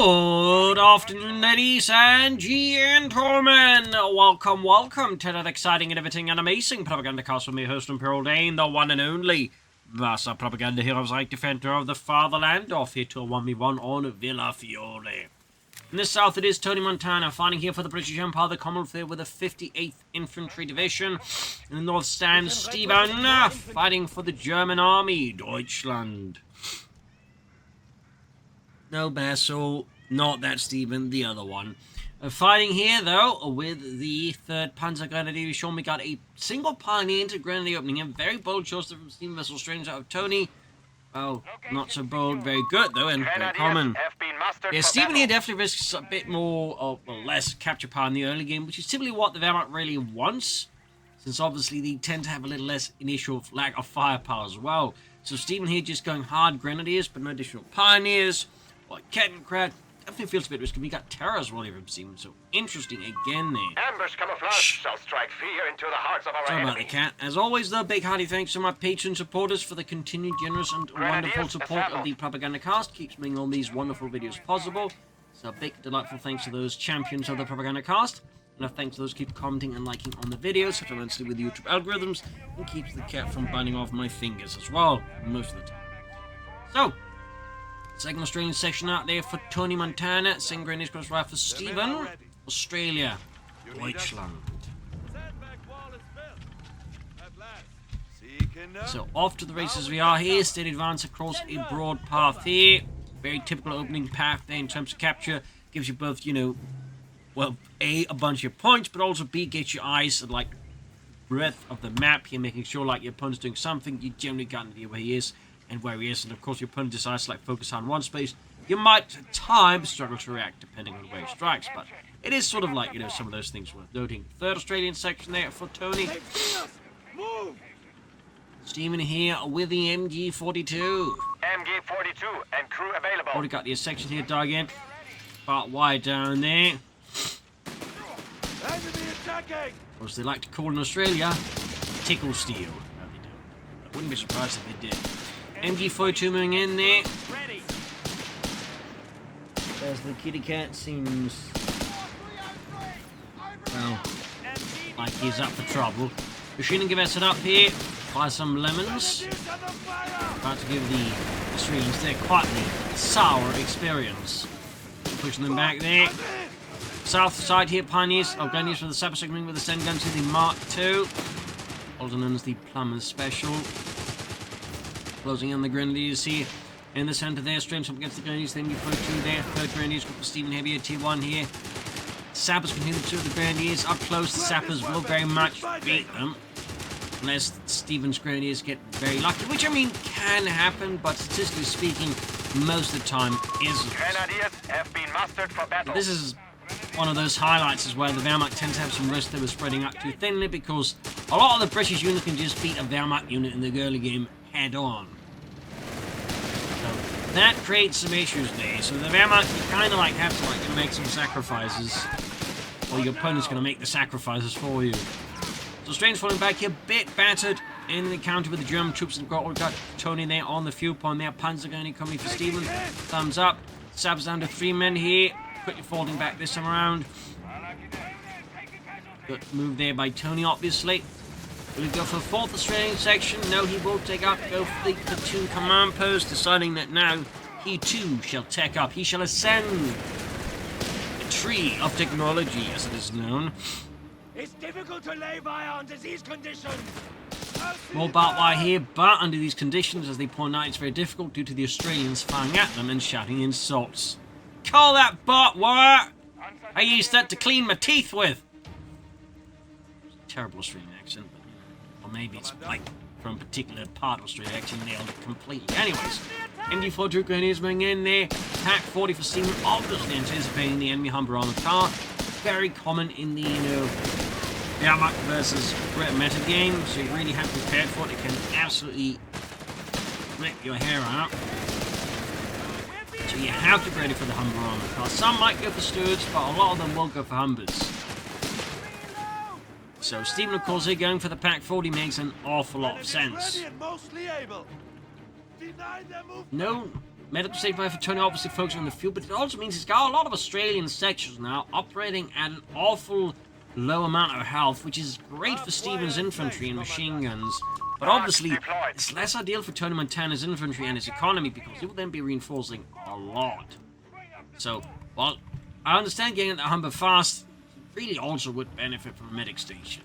Good afternoon, ladies and gentlemen. Welcome to that exciting, innovating, and amazing Propagandacast with me, host and Pearl Dane, the one and only Vasa Propaganda Heroes, like defender of the fatherland, off here to a 1v1 on Villa Fiore. In the south, it is Tonimontana, fighting here for the British Empire, the Commonwealth here with the 58th Infantry Division. In the north stands Stephenn, fighting for the German Army, Deutschland. No, Basil, not that Stephenn, the other one. Fighting here, though, with the 3rd Panzer Grenadier Division, we got a single pioneer into grenadier opening. A very bold choice from Stephenn vessel strange out of Tony. Oh, not so bold, very good, though, and very common. Yeah, Stephenn here definitely risks a bit more, or less, capture power in the early game, which is typically what the Wehrmacht really wants, since obviously they tend to have a little less initial lack of firepower as well. So Stephenn here just going hard grenadiers, but no additional pioneers. Like Kettencrat, definitely feels a bit risky. We got terror as well here from Stephenn, so interesting again there. Ambush camouflage shall strike fear into the hearts of our Sorry enemy. about the cat. As always, though, big hearty thanks to my patron supporters for the continued generous and wonderful support of the Propagandacast. Keeps making all these wonderful videos possible. So a big, delightful thanks to those champions of the Propagandacast. And a thanks to those who keep commenting and liking on the videos, which immensely with the YouTube algorithms, and keeps the cat from biting off my fingers as well, most of the time. So, second Australian section out there for Tonimontana. Second grenadiers cross right for Stephenn. Australia. Deutschland. So off to the races we are here. Steady advance across a broad path here. Very typical opening path there in terms of capture. Gives you both, you know, well, A, a bunch of points, but also B, gets your eyes at, like, breadth of the map here, making sure, like, your opponent's doing something. You generally got an idea where he is and where he is, and of course your opponent decides to like focus on one space. You might at times struggle to react depending on where he strikes, but it is sort of like, you know, some of those things worth noting. 3rd Australian section there for Tony. Stephenn here with the MG42. MG42 and crew available. Already got the section here dug in. Part wide down there. Of course, they like to call in Australia tickle steel. No, they don't. I wouldn't be surprised if they did. MG42 moving in there. There's the kitty cat, seems, well, like he's up for trouble. Machine gun gets it up here. Fire some lemons. About to give the Australians their quite the sour experience. Pushing them back there. South side here, pioneers, Grenadiers from the Sapper segment with the send gun to the Mark II. Also known as the Plumber's Special. Closing in the Grenadiers here. In the center there, straight up against the Grenadiers, then you put 2 there. 3rd Grenadiers got for Stephenn Heavy, T1 here. Sappers continue to the Grenadiers. Up close, the Sappers will very much beat them. Unless Stephenn's Grenadiers get very lucky, which I mean can happen, but statistically speaking, most of the time isn't. Grenadiers have been mustered for battle. This is one of those highlights is where the Wehrmacht tends to have some risk that was spreading out too thinly, because a lot of the British units can just beat a Wehrmacht unit in the early game head on. So that creates some issues there. So the Wehrmacht, you kind of like have to like make some sacrifices, or your opponent's going to make the sacrifices for you. So Strange falling back here, bit battered in the encounter with the German troops, and we've got Tony there on the fuel point there. Panzer Grenadier coming for Stephenn. Thumbs up. Sabs down to 3 men here. Quickly folding back this time around. Good move there by Tony, obviously. Will he go for the 4th Australian section? No, he will take up, go for the platoon command post, deciding that now he too shall take up. He shall ascend the tree of technology, as it is known. It's difficult to lay by under these conditions. More barbed wire here, but under these conditions, as they point out, it's very difficult due to the Australians firing at them and shouting insults. Call that barbed wire! I used that to clean my teeth with! Terrible Australian accent, but, or maybe it's like from a particular part of Australia actually nailed it completely. Anyways, MD-42 Grenadiers moving in there. Attack 40 for Stephenn, obviously anticipating the enemy Humber on the car. Very common in the, you know, Wehrmacht versus Brit meta game, so you really have to prepare for it. It can absolutely rip your hair out. So you have to be ready for the Humber on the car. Some might go for Stewards, but a lot of them will go for Humbers. So Stephenn, of course, here going for the Pack 40 makes an awful lot of sense. No medical state by for Tony obviously focusing on the field, but it also means he's got a lot of Australian sections now operating at an awful low amount of health, which is great for Stephenn's infantry and machine guns. But obviously, it's less ideal for Tonimontana's infantry and his economy because he will then be reinforcing a lot. So, while I understand getting the Humber fast, really also would benefit from a medic station.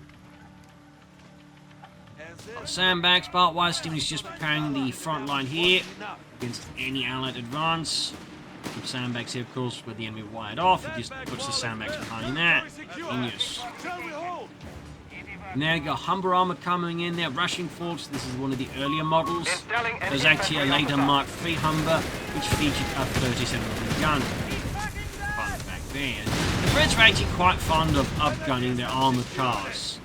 Sandbags, but while Stephenn is just preparing the front line here against any allied advance. Some sandbags here, of course, where the enemy wired off. He just puts the sandbags behind that. Genius. Now you got Humber armor coming in there, rushing forwards. This is one of the earlier models. There's actually a later Mark III Humber, which featured a 37mm gun. Fun fact there. The Brits are actually quite fond of upgunning their armored cars.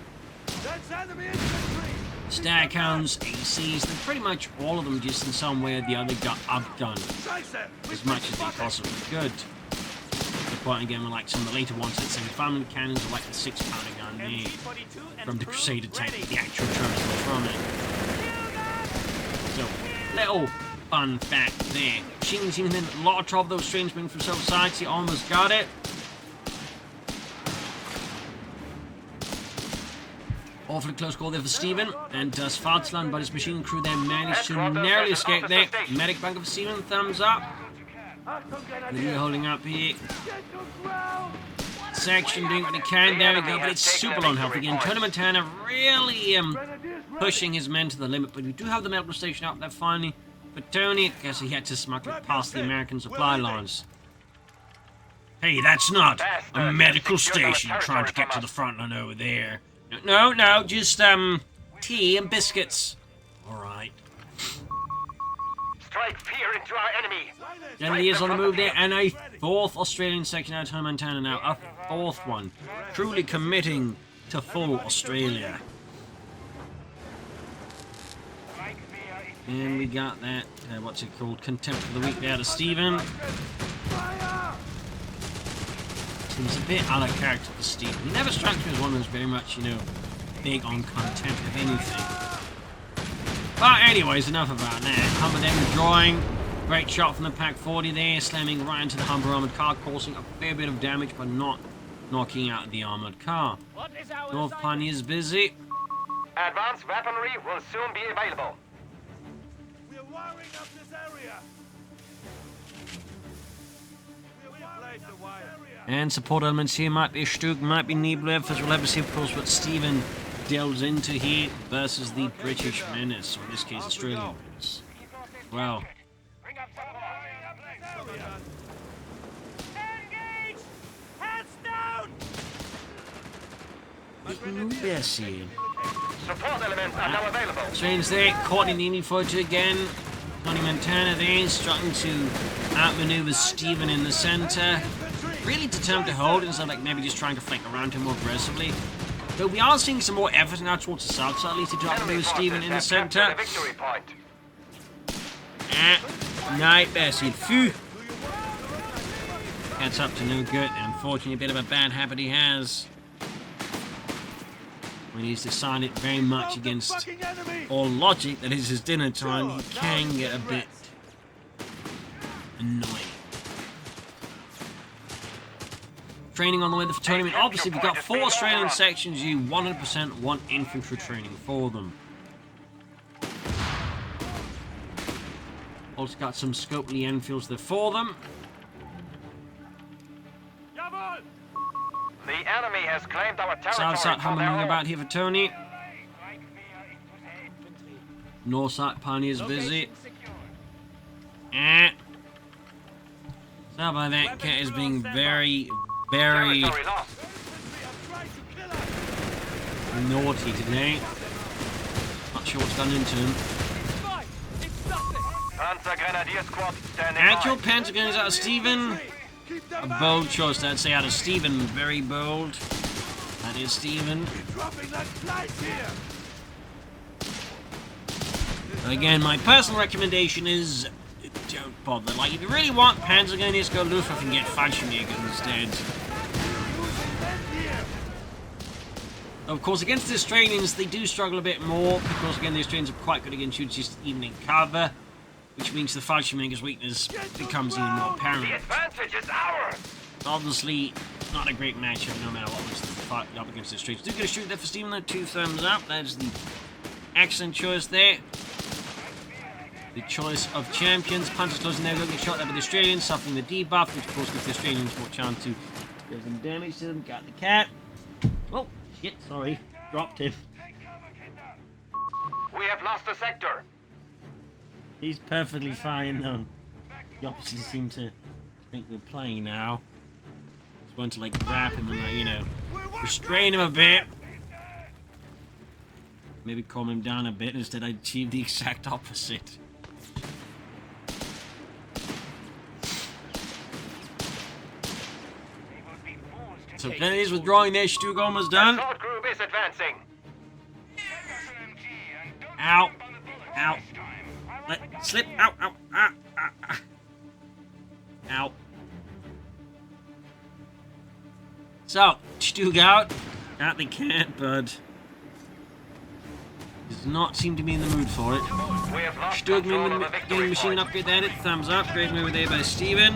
Staghounds, ACs, they're pretty much all of them just in some way or the other got upgunned as much as they possibly could. The point again with like some of the later ones, like 75mm cannons or like the 6-pounder gun there from the Crusader tank, the actual transfer from it. So, little fun fact there. Machine guns even then a lot of trouble those trains bring from both sides, he almost got it. Awfully close call there for Stephenn, and does Fatsland, but his machine crew there managed to narrowly escape there. Medic bunker for Stephenn, thumbs up. Really holding up here. Section doing what he can, there we go, but it's super low health again. Tonimontana really pushing his men to the limit, but we do have the medical station out there finally. But Tony, I guess he had to smuggle it past the American supply lines. Hey, that's not a medical station trying to get to the front line over there. No, just, tea and biscuits. Alright. Strike fear into our enemy. Generally is on the move there, and a 4th Australian section out of Tonimontana now. A 4th one. Truly committing to full Australia. And we got that, what's it called? Contempt for the weak there to Stephenn. He's a bit out of character for Stephenn. He never strikes me as one who's very much, you know, big on contempt of anything. But anyways, enough about that. Humber then withdrawing. Great shot from the Pack 40 there, slamming right into the Humber armored car, causing a fair bit of damage, but not knocking out the armored car. North Pioneer is busy. Advanced weaponry will soon be available. We are wiring up this area. And support elements here might be Stug, might be Niebler, as we'll have to see, of course, what Stephenn delves into here versus the British menace, or in this case, Australian menace. Wow. Support elements are now available. Trains there, caught in the Indian footage again. Tonimontana there, starting to outmaneuver Stephenn in the centre. Really determined to hold instead of like maybe just trying to flank around him more aggressively. Though we are seeing some more effort now towards the south side, at least to outmaneuver Stephenn in the centre. Night Bessie. Phew. That's up to no good. Unfortunately, a bit of a bad habit he has. When he's decided very much against all logic that is his dinner time, he can get a bit annoying. Training on the way for tournament. Obviously, we've got 4 Australian sections. You 100% want infantry training for them. Also got some Scopely Enfields there for them. The enemy has claimed our territory. South humming about here for Tony. North side Pioneer's busy. South by that cat is being very naughty today. Not sure what's gone into him. Actual Panzer Grenadiers out of Stephenn. A bold choice, I'd say, out of Stephenn. Very bold. That is Stephenn. Again, my personal recommendation is don't bother. Like, if you really want Panzer Grenadiers, go Luftwaffe and get Fallschirmjäger instead. Of course, against the Australians, they do struggle a bit more because, again, the Australians are quite good against shoots just even in cover. which means the Fallschirmjäger's weakness becomes even more apparent. The advantage is ours! Obviously, not a great matchup no matter what was the fight up against the streets. Do get a shoot there for Stephenn, though. 2 thumbs up. That is the excellent choice there. The choice of champions. Punches closing there, looking shot there by the Australians, suffering the debuff, which of course gives the Australians more chance to do some damage to them. Got the cat. Oh, shit, sorry. Dropped him. We have lost the sector. He's perfectly fine, though. The opposites seem to think we're playing now. Just want to, like, grab him and, like, you know, restrain him a bit. Maybe calm him down a bit. Instead, I achieved the exact opposite. So Kennedy is withdrawing there. Stug almost done. The assault group is advancing. Ow. Ow. Let slip. Ow. Ow. Ah. Ah. Ah. Ow. So, Stug out. Out they can't, but does not seem to be in the mood for it. We have lost Stug control of moving, a getting victory the machine point. upgrade there. Thumbs up. Great move there by Stephenn.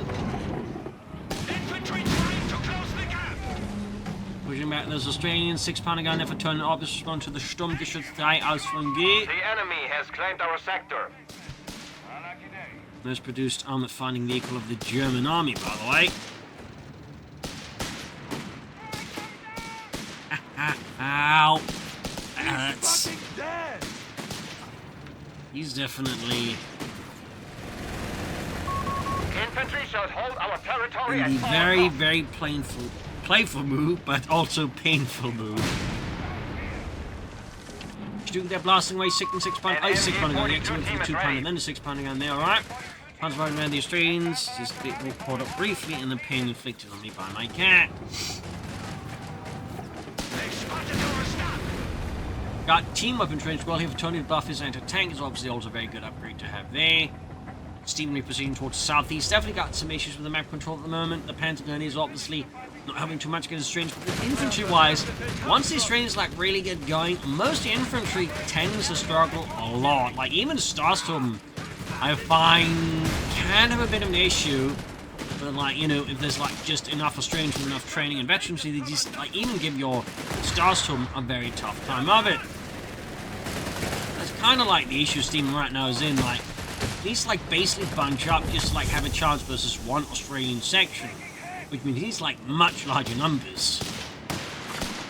Pushing back those Australians. 6-pounder gun there for turning off. This respond to the Sturmgeschütz aus von G. The enemy has claimed our sector. Most produced armored fighting vehicle of the German army, by the way. Ow. That's... He's definitely Infantry shall hold our territory in at the all very, costs. very playful move, but also painful move. Stug there blasting away 6-pounder. Oh, 6-pounder gun. The excellent for the 2-pounder, and then the 6-pounder gun there, alright. Punch right around the Australians. Just a bit more caught up briefly, and the pain inflicted on me by my cat. Got team weapon trained as well here for Tony. The buff is anti-tank is obviously also a very good upgrade to have there. Stephenn proceeding towards southeast. Definitely got some issues with the map control at the moment. The Pentagon is obviously not having too much against the Australians. But infantry-wise, once the Australians like really get going, most infantry tends to struggle a lot. Like even Starstorm, I find can have a bit of an issue. But like, you know, if there's like just enough Australians with enough training and veterancy, they just like even give your Starstorm a very tough time of it. That's kind of like the issue Stephenn right now is in. Like, he needs to like basically bunch up just to like have a chance versus one Australian section, which means he's like much larger numbers,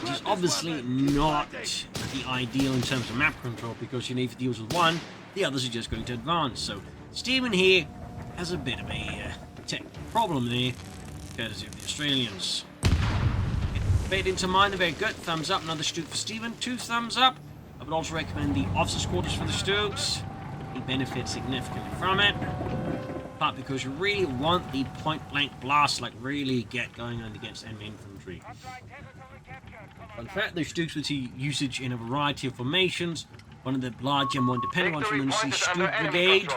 which is obviously not the ideal in terms of map control because you know if he deals with one, the others are just going to advance. So Stephenn here has a bit of a tech problem there, courtesy of the Australians. Fade into mine, a very good. Thumbs up, another Stug for Stephenn. 2 thumbs up. I would also recommend the officers' quarters for the Stugs. He benefits significantly from it. But because you really want the point-blank blast, like really get going on against enemy infantry. In fact, the Stugs would see usage in a variety of formations. One of the larger, more dependent ones, you're going to see Stug Brigade.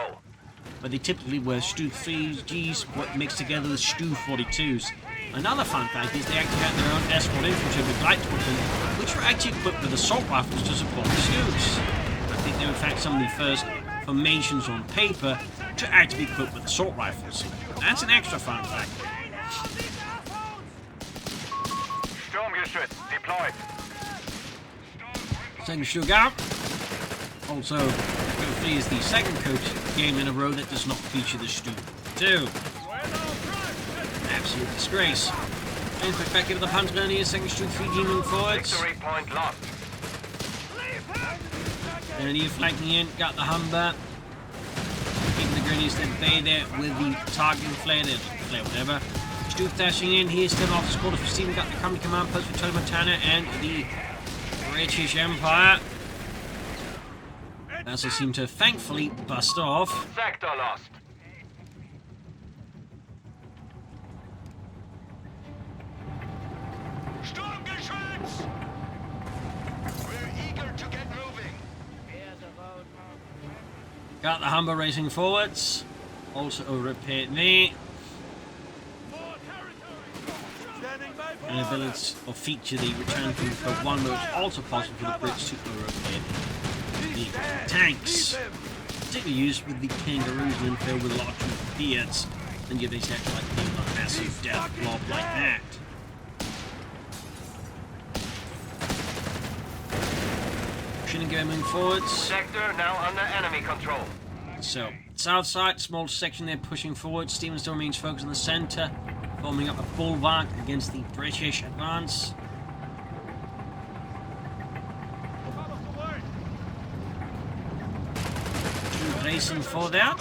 But they typically wear Stug 3Gs mixed together with Stug 42s. Another fun fact is they actually had their own escort infantry with light equipment, which were actually equipped with assault rifles to support the Stugs. I think they were in fact some of the first formations on paper to actually be equipped with assault rifles. That's an extra fun fact. Sturmgeschütz deployed. Second Stug out. Also, CoH3 is the second CoH game in a row that does not feature the Stug 2. Absolute disgrace. And back into the Pentagon here, second Stug 3G moving forwards. Victory point lost. And you flanking in, got the Humber. Keeping the Grenadiers at bay there with the targeting flare, whatever. Stug dashing in here, still off the squad for Stephenn, got the company command post for Tonimontana and the British Empire. Vessels seem to thankfully bust off. Sector lost. Sturmgeschütz! We're eager to get moving. Got the Humber racing forwards. Also a repair there. An ability or feature the return from Code 1 where it's also possible for the Brits to repair the tanks. particularly used with the kangaroos and then filled with a lot of torpedoes. And you basically have to like build a massive death blob like that. Shouldn't go moving forwards. Sector now under enemy control. So, south side, small section there pushing forward. Stephenn still remains focused on the centre, forming up a bulwark against the British advance. Racing for that.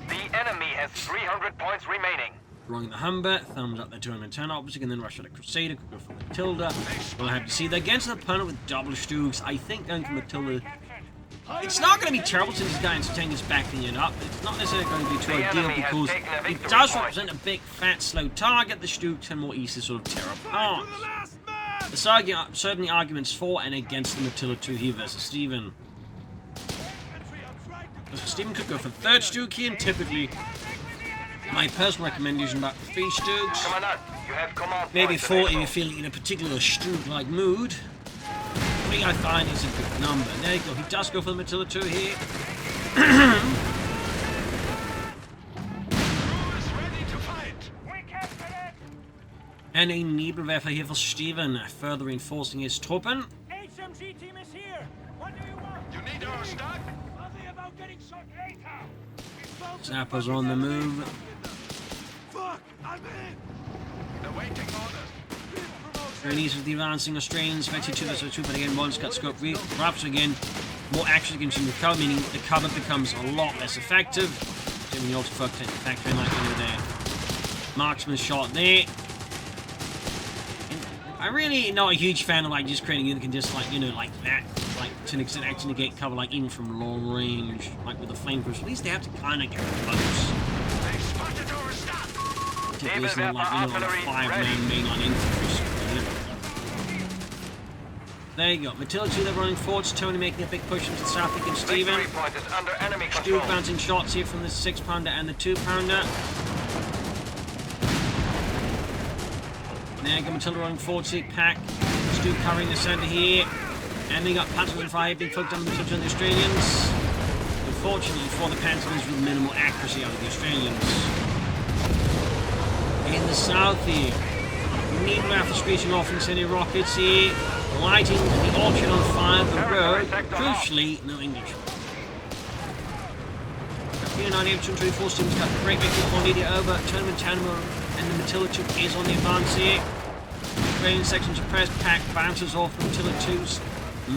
The enemy has 300 points remaining. Rolling the Humber, thumbs up the Tonimontana opposite, and then rush at the Crusader, could go for Matilda. We'll have to see. They're against an opponent with double Stooks. I think going for Matilda. It's not going to be terrible since this guy in Stephenn is backing it up. It's not necessarily going to be too ideal because it does represent a big, fat, slow target. The Stooks can more easily sort of tear apart. There's certainly arguments for and against the Matilda 2 here versus Stephenn. Stephenn could go for third Stook here, and typically my personal recommendation about 3 Stooks. Maybe 4 if you're feeling in a particular Stook-like mood. 3 I find is a good number. There you go, he does go for the Matilda 2 here. And a Nebelwerfer here for Stephenn, further reinforcing his Truppen. HMG team is here. What do you want? You need our stock? Nothing about getting shot later. Snappers on the move. Fuck, I'm in. Awaiting orders. Chinese with the advancing Australians, effective 2 vs 2, but again, one's got scope corrupts again. More action against the cover, meaning the cover becomes a lot less effective. Doing the auto factory like there. Marksman shot there. I'm really not a huge fan of like just creating a unit that can just like, you know, like that, like to an extent actually negate cover like even from long range, like with the flamethrowers. At least they have to kind of get close. Particularly it's not like, you know, like a 5-man mainline infantry. There you go. Matilda 2, they're running forwards. Tony making a big push into the south against Stephenn. Stu bouncing shots here from the 6-pounder and the 2-pounder. There you go. Matilda running forwards here. Pack. Stu covering the centre here. Ending up Panthers and fire being focused on the Matilda and the Australians. Unfortunately for the Panthers with minimal accuracy out of the Australians. In the south here. Nebelwerfer screeching off incendiary rockets here. Lighting the orchard on fire, the road, crucially, no English. Here, 9824 students got a great victory for media over. Tonimontana and the Matilda 2 is on the advance here. Ukrainian section suppressed, Pack bounces off the Matilda 2's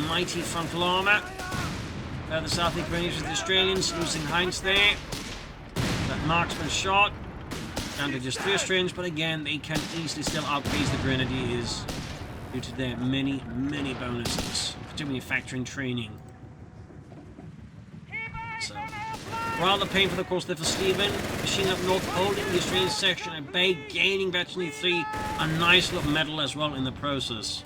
mighty frontal armour. Further south, the Ukrainians with the Australians, losing Heinz there. That marksman shot. Down to just 3 Australians, but again, they can easily still outpace the Grenadiers due to their many, many bonuses, particularly factoring training. So, rather painful, of course, there for Stephenn. Machine up north, holding the Australian section at bay, gaining Battery 3, a nice little medal as well in the process.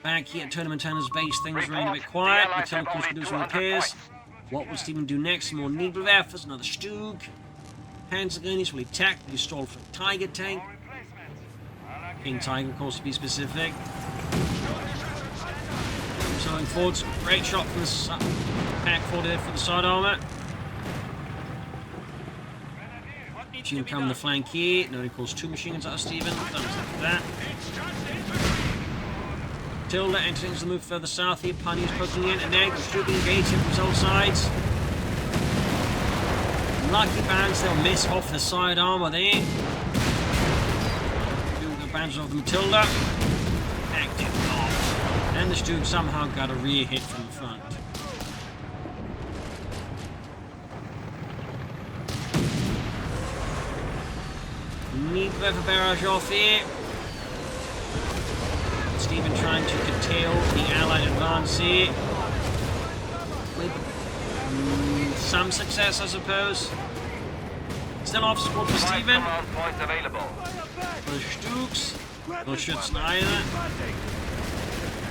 Back here at Tonimontana's base, things remain a bit quiet. Matilda, of course, can do some repairs. What will Stephenn do next? More Nebelwerfers, another Stug. Panzergrenadiers will attack, will stall for a Tiger tank. King Tiger, of course, to be specific. Going forwards, great shot from the Pack forward there for the side armour. Machine gun coming the flank here. No, of course, 2 machine guns out of Stephenn. Thumbs up for that. Tilda entering the move further south here. Pioneers poking in, and there goes Stu being engaged from all sides. Lucky bands, they'll miss off the side armour there. Bounces off the Matilda. Active off. And the Stug somehow got a rear hit from the front. Nebelwerfer barrage off here. Stephenn trying to curtail the Allied advance here. With some success, I suppose. Still off support for Stephenn. For the Stugs. No Schützen either.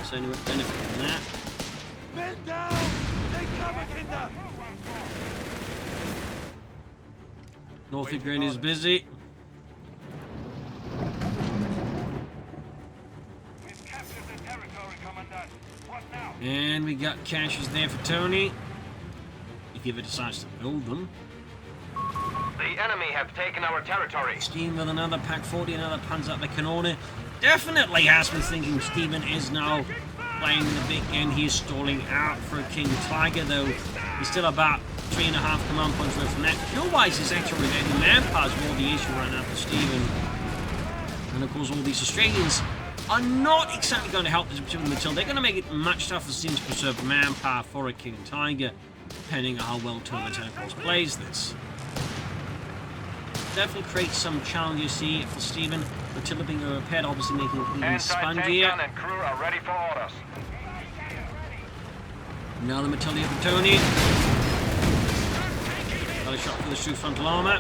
So anyway, benefit from that. Men down! Take cover, Kinder! North Ukraine is busy. We've captured the territory, Commandant. What now? And we got caches there for Tony, if he ever decides to build them. The enemy have taken our territory. Stephen with another Pack 40, another Panzerkanone. Definitely has me thinking Stephen is now playing the big game. He's stalling out for a King Tiger, though he's still about 3.5 command points away from that. Fuel-wise, he's actually related. Manpower is more the issue right now for Stephen. And of course, all these Australians are not exactly going to help this particular Matilda. They're going to make it much tougher for Stephen to preserve manpower for a King Tiger, depending on how well Tonimontana, of course, plays this. Definitely creates some challenges here for Stephen. Matilda being repaired, obviously making it even spongier. And crew are ready for orders. Now the Matilda for Tony. Got a shot for the true frontal armor.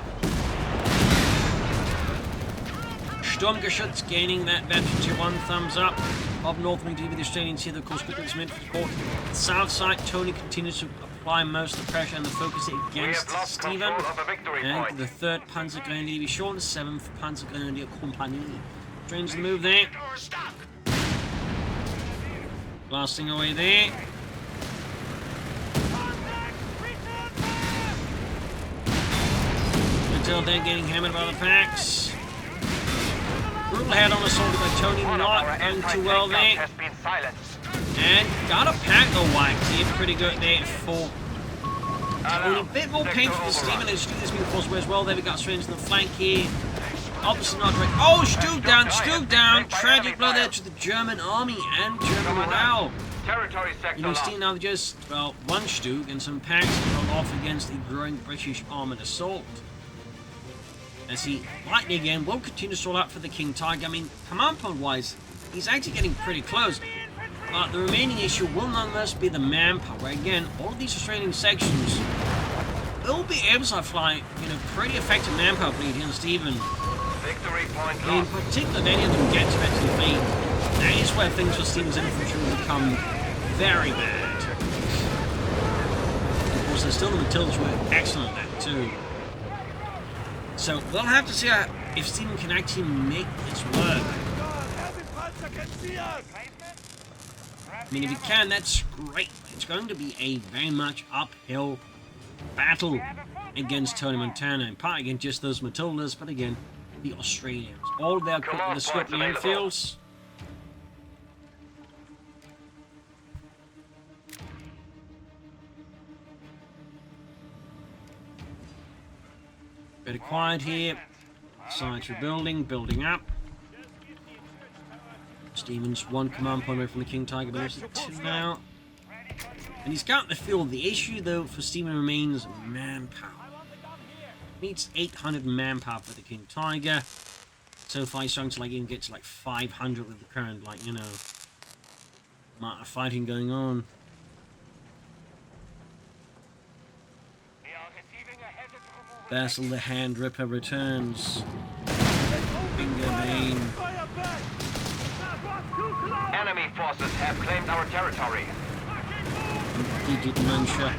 Sturmgeschütz gaining that veteran 1 thumbs up. Up north, we do with the Australians here, of course, quickly some infantry support. South side, Tony continues to apply most of the pressure and the focus against Stephen. And the 3rd Panzergrenadier Division, the 7th Panzergrenadier Company. Trains the move there. Blasting away there. Until then, getting hammered by the packs. Brutal head on assault by Tony, not going too well there. And got a pack though whacked here, pretty good there for Tony. A bit more painful for Stephen as Stu's been forced away as well. There we got straight into the flank here. Opposite not direct. Oh, Stu down. Tragic blow there to the German army and German morale. You can see now just, well, one Stu and some packs roll off against the growing British armoured assault. As he, lightly again, will continue to stall out for the King Tiger. I mean, command point wise, he's actually getting pretty close. But the remaining issue will nonetheless be the manpower. Again, all of these Australian sections will be able to fly, pretty effective manpower bleed here on Stephen. Victory point In particular, if any of them get to it to the fleet, that is where things for Stephen's infantry will become very bad. Of course, there's still the Matildas who are excellent at that too. So we'll have to see if Stephen can actually make this work. I mean, if he can, that's great. It's going to be a very much uphill battle against Tonimontana, in part against just those Matildas, but again, the Australians. All their equipped with the Scotland Enfields. Bit of quiet here. Science rebuilding, building up. Stephen's 1 command point away from the King Tiger, but there's 2 now. And he's got the field. The issue, though, for Stephen remains manpower. Needs 800 manpower for the King Tiger. So far, he's starting to even get to 500 with the current, amount of fighting going on. Basil the Hand Ripper returns. Finger Bane. Enemy forces have claimed our territory. Digit Mancha.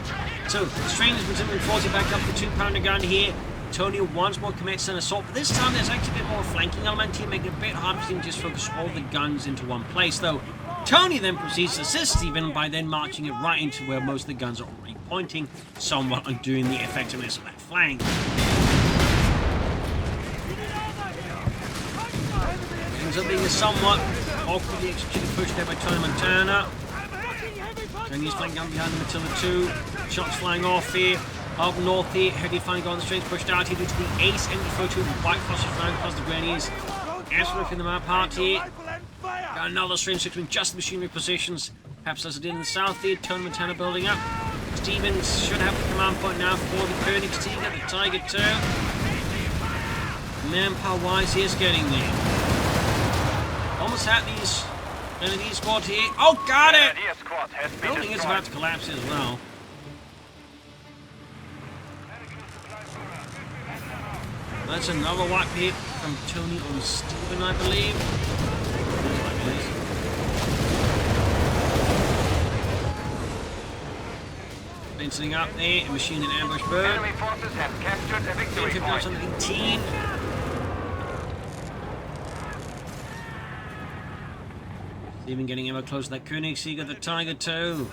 So, the Australians been simply forcing back up the 2-pounder gun here. Tony once more commits an assault, but this time there's actually a bit more flanking element here, making it a bit harder for him to just focus all the guns into one place, though. Tony then proceeds to assist Stephen by then marching it right into where most of the guns are already pointing, somewhat undoing the effectiveness of that flank. Ends up being a somewhat awkwardly executed push there by Tonimontana. Tony's flank gun behind the Matilda 2. Shots flying off here. Up north here, heavy flying on the streets pushed out here due to the Ace MD42 with White Foster flying across the Grenadiers. Absolutely in the map part here. Got another strange between just the machinery positions. Perhaps as it did in the south here, Tonimontana building up. Stevens should have the command point now for the Königstiger, the Tiger 2. Manpower wise, he is getting there. Almost had these Grenadier squad here. Oh, got it! The building is about to collapse as well. That's another wipe here from Tony on Stephen, I believe. Fencing up there, a machine and ambush bird. Enemy forces have captured a victory point. On 18. Even getting ever closer to that Koenigsegger, the Tiger too.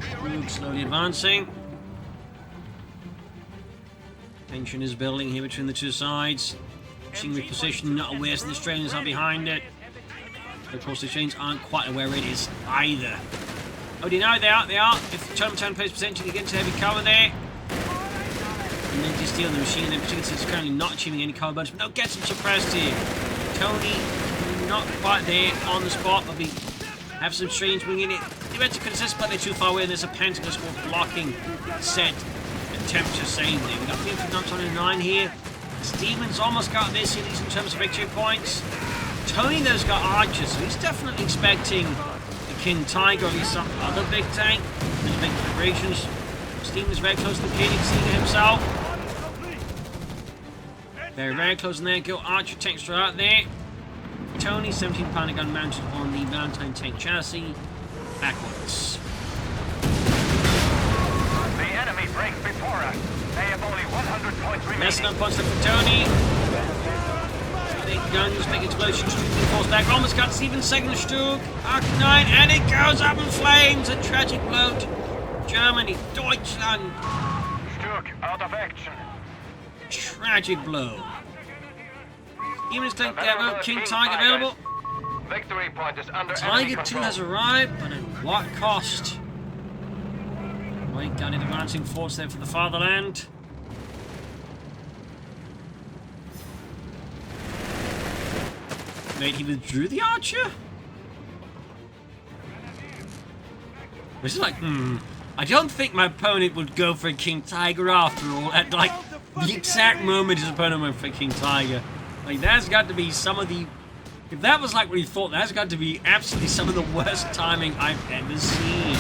Krug slowly advancing. Tension is building here between the two sides. Seeing the position, not aware that the Australians are behind it. Of course, the Australians aren't quite aware it is either. Oh, do you know they are? If the Tonimontana plays potentially against heavy cover there. And then just steal the machine, then particularly is currently not achieving any cover bonus, but no, gets him suppressed here. Tony, not quite there on the spot, but we have some Australians winging it. They went to contest, but they're too far away, and there's a Pentagon squad blocking set attempt to save there. We've got 59 here. Stephenn's almost got this in terms of victory points. Tony, though's got archers, so he's definitely expecting the King Tiger or at least some other big tank. There's big preparations. Stephenn's very close to the Koenigsegger himself. Very, very close in there. Go archer tanks are out there. Tony, 17-pounder gun mounted on the Valentine tank chassis. Backwards. The enemy breaks before us. They have only 100 points remaining. Messing up points left for Tony. Big guns, big explosions, force back. Almost got Stephen's second Stug. Arc 9, and it goes up in flames. A tragic blow to Germany, Deutschland. Stug out of action. Tragic blow. Even King Tiger available. Victory point is under Tiger 2 has arrived, but at what cost? Wait, got it advancing force there for the fatherland. Wait, he withdrew the archer? Which is like, I don't think my opponent would go for a King Tiger after all. At like the exact moment his opponent went for King Tiger. Like, that's got to be some of the... If that was like what he thought, that's got to be absolutely some of the worst timing I've ever seen.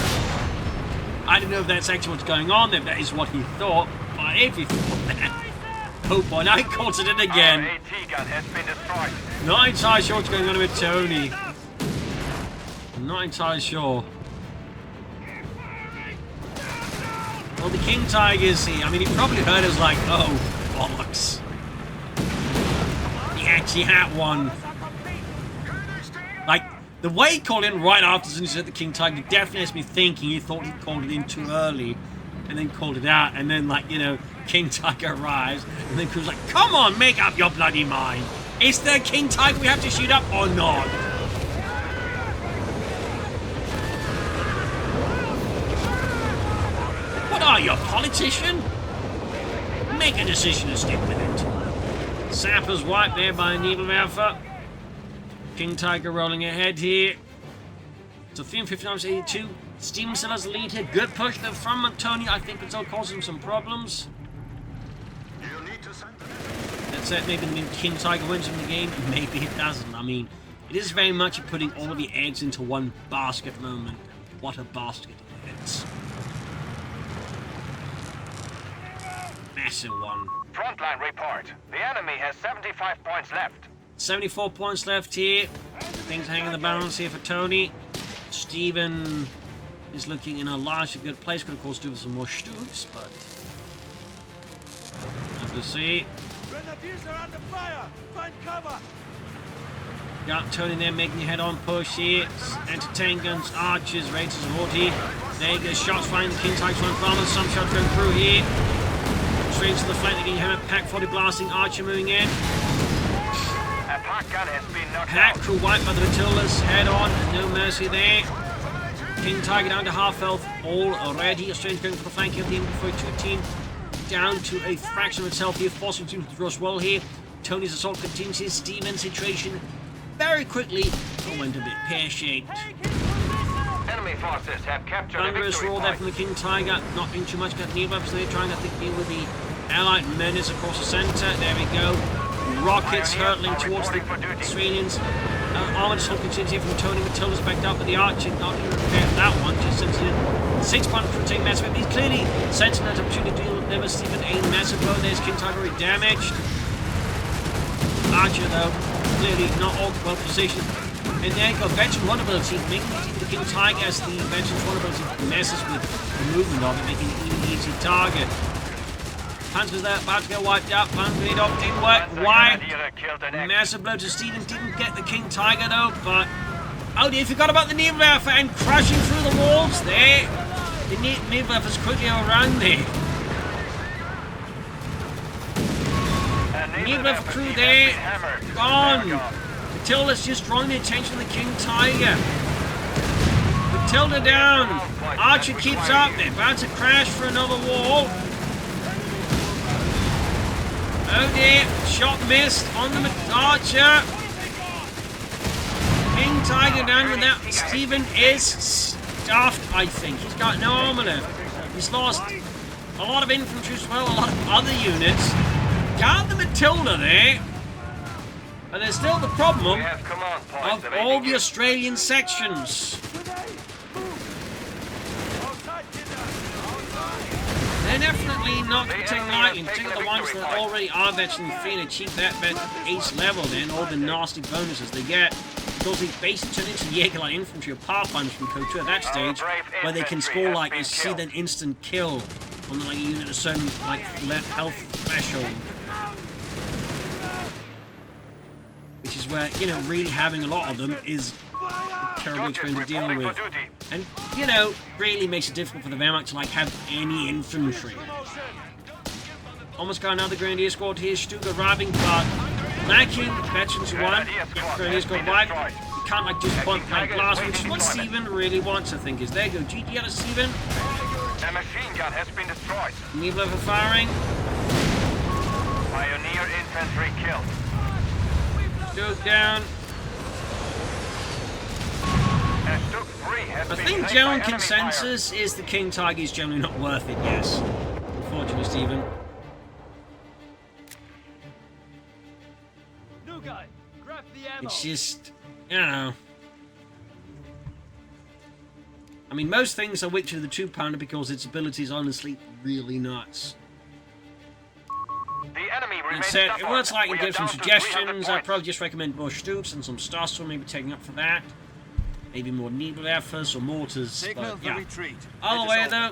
I don't know if that's actually what's going on, if that is what he thought, but if he thought that... Oh boy, now he calls it in again. Our AT gun has been destroyed. Not entirely sure what's going on with Tony. I'm not entirely sure. Well, the King Tigers, I mean, he probably heard us like, oh, bollocks. He actually had one. Like, the way he called in right after he said the King Tiger definitely has me thinking he thought he called it in too early. And then called it out. And then, like, you know, King Tiger arrives. And then Crew's like, come on, make up your bloody mind. Is the King Tiger we have to shoot up or not? What are you, a politician? Make a decision and stick with it. Sapper's wiped there by Needlewerfer. King Tiger rolling ahead here. So 59-82. Stephenn still has the lead here. Good push though from Tony. I think it's all causing some problems. That's it. Maybe the King Tiger wins in the game. Maybe it doesn't. I mean, it is very much putting all of the eggs into one basket moment. What a basket it is. Massive one. Frontline report. The enemy has 75 points left. 74 points left here. Things hanging the balance here for Tony. Stephenn is looking in a larger good place. Could of course do with some more Stugs, but have to see. Grenadiers are under fire. Find cover. Got Tony there making a head-on push here. Anti-tank guns, archers, ready to support here. There you go, shots flying. The King Tiger's one bomber. Some shots going through here. Straight to the flank. Again, you have a Pack 40 blasting. Archer moving in. A Pack gun has been knocked Pack out. crew wiped by the Matildas. Head on. No mercy there. King Tiger down to half health already. Australians going for the flanking of the infantry 2 team. Down to a fraction of itself here. Forcing to withdraw as well here. Tony's assault continues. His Stephenn's situation very quickly went a bit pear-shaped. Enemy forces have captured a Thunderous victory roar there point. from the King Tiger. Not being too much got near weapons. They're trying to deal with the Allied menace across the centre. There we go. Rockets hurtling towards the Australians. Armoured assault continues here from Tony. Matilda's backed up with the Archer. Not even prepared for that one. Just since 6 points from taking massive. He's clearly sensing that opportunity to deal with never Stephenn a massive blow. There's King Tiger already damaged. Archer though, clearly not all well positioned. And there you go, veteran vulnerability, making it easy for the King Tiger as the veteran's vulnerability messes with the movement of it, making it an even easy target. Panzer's there, about to get wiped out. Panzer lead off, didn't work. Wiped. Massive blow to Stephenn. Didn't get the King Tiger though, but... Oh dear, forgot about the Nebelwerfer and crashing through the walls there. The Nebelwerfer's quickly overrun there. Nebelwerfer crew there. Gone. Matilda's just drawing the attention of the King Tiger. Matilda down. Archer keeps up. They're about to crash for another wall. Oh dear. Shot missed on the Archer. King Tiger down with that. Stephenn is stuffed, I think. He's got no armor left. He's lost a lot of infantry as well, a lot of other units. Got the Matilda there. But there's still the problem of all the Australian sections. They're definitely not to be taken lightly, particularly the ones that already are veteran free and achieve that ace level then, all the nasty bonuses they get. Because they basically turn into Jaeger-like infantry or Pathfinders from CoH3 at that stage, where they can score like you see that instant kill on like a unit of certain like health threshold. Which is where, you know, really having a lot of them is a terrible experience to deal with. And, you know, really makes it difficult for the Wehrmacht to like have any infantry. Almost got another Grenadier squad here, Stuka arriving, but lacking veterans who won. Grenadier squad wiped. You can't like just point blank blast, which is what Stephenn really wants, I think, is there you go. GG out of Stephenn. The machine gun has been destroyed. Nebelwerfer firing. Pioneer infantry killed. Goes down. I think general consensus is the King Tiger is generally not worth it, yes. Unfortunately, Stephenn. New guy, grab the ammo. It's just, you know. I mean, most things are weak to the 2-pounder because its ability is honestly really nuts. The enemy That said, it looks like it gives some suggestions. I'd probably just recommend more Stoops and some Starstorm maybe taking up for that. Maybe more Nebelwerfers or mortars. But yeah. All the way though,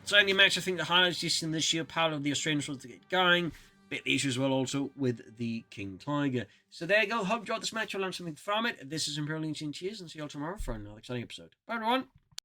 certainly a match I think the highlights just in the sheer power of the Australians was to get going. Bit the issue as well also with the King Tiger. So there you go. Hope you enjoyed this match. You'll learn something from it. This is Imperial Legion. Cheers and see you all tomorrow for another exciting episode. Bye everyone.